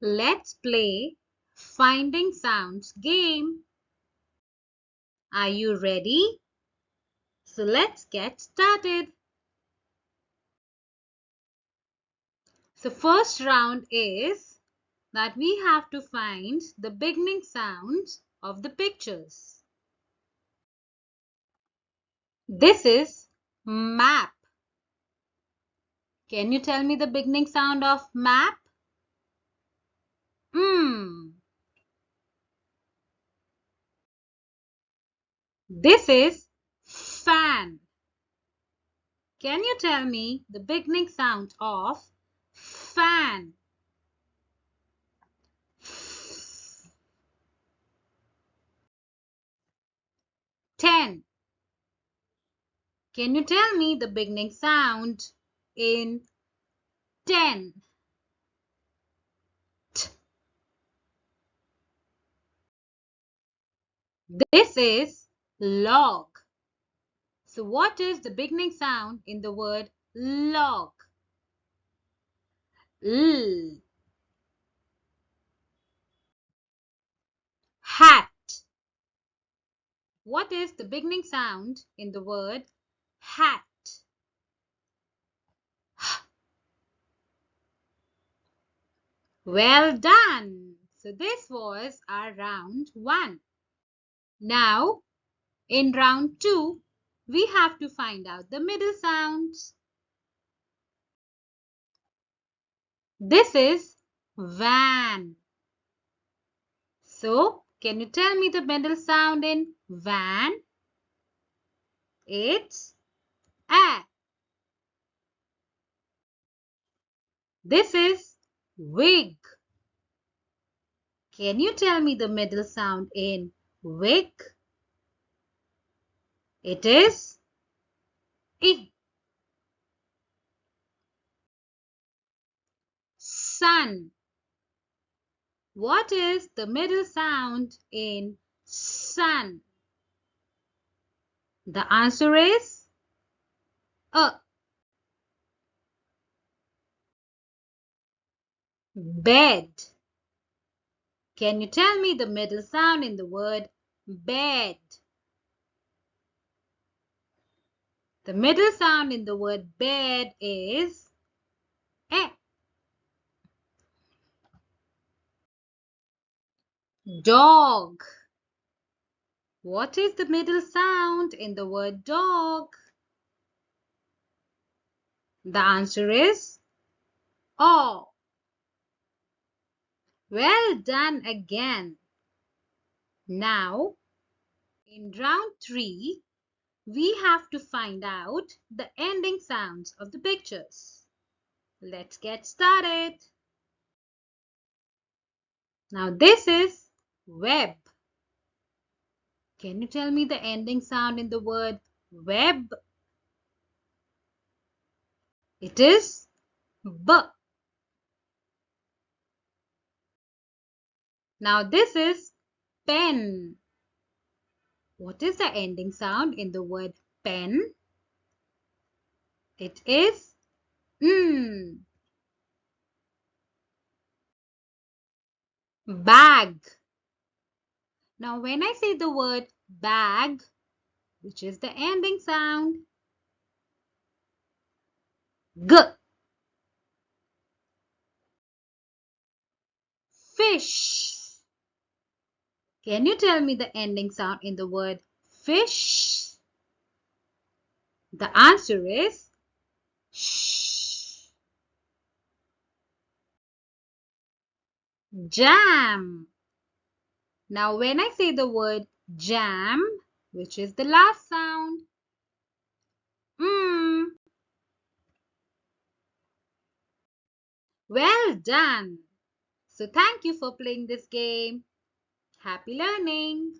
Let's play Finding Sounds game. Are you ready? So let's get started. So first round is that we have to find the beginning sounds of the pictures. This is map. Can you tell me the beginning sound of map? This is fan. Can you tell me the beginning sound of fan? 10. Can you tell me the beginning sound in 10? T. This is log. So what is the beginning sound in the word log? L. Hat. What is the beginning sound in the word hat? Well done. So this was our round 1. Now in round 2, we have to find out the middle sounds. This is van. So, can you tell me the middle sound in van? It's a. This is wig. Can you tell me the middle sound in wig? It is I. Sun. What is the middle sound in sun? The answer is a. Bed. Can you tell me the middle sound in the word bed? The middle sound in the word bed is e. Dog. What is the middle sound in the word dog? The answer is O. Well done again. Now, in round 3, we have to find out the ending sounds of the pictures. Let's get started. Now, this is web. Can you tell me the ending sound in the word web? It is B. Now, this is pen. What is the ending sound in the word pen? It is N. Bag. Now when I say the word bag, which is the ending sound? G. Fish. Can you tell me the ending sound in the word fish? The answer is sh. Jam. Now when I say the word jam, which is the last sound? Well done. So thank you for playing this game. Happy learning.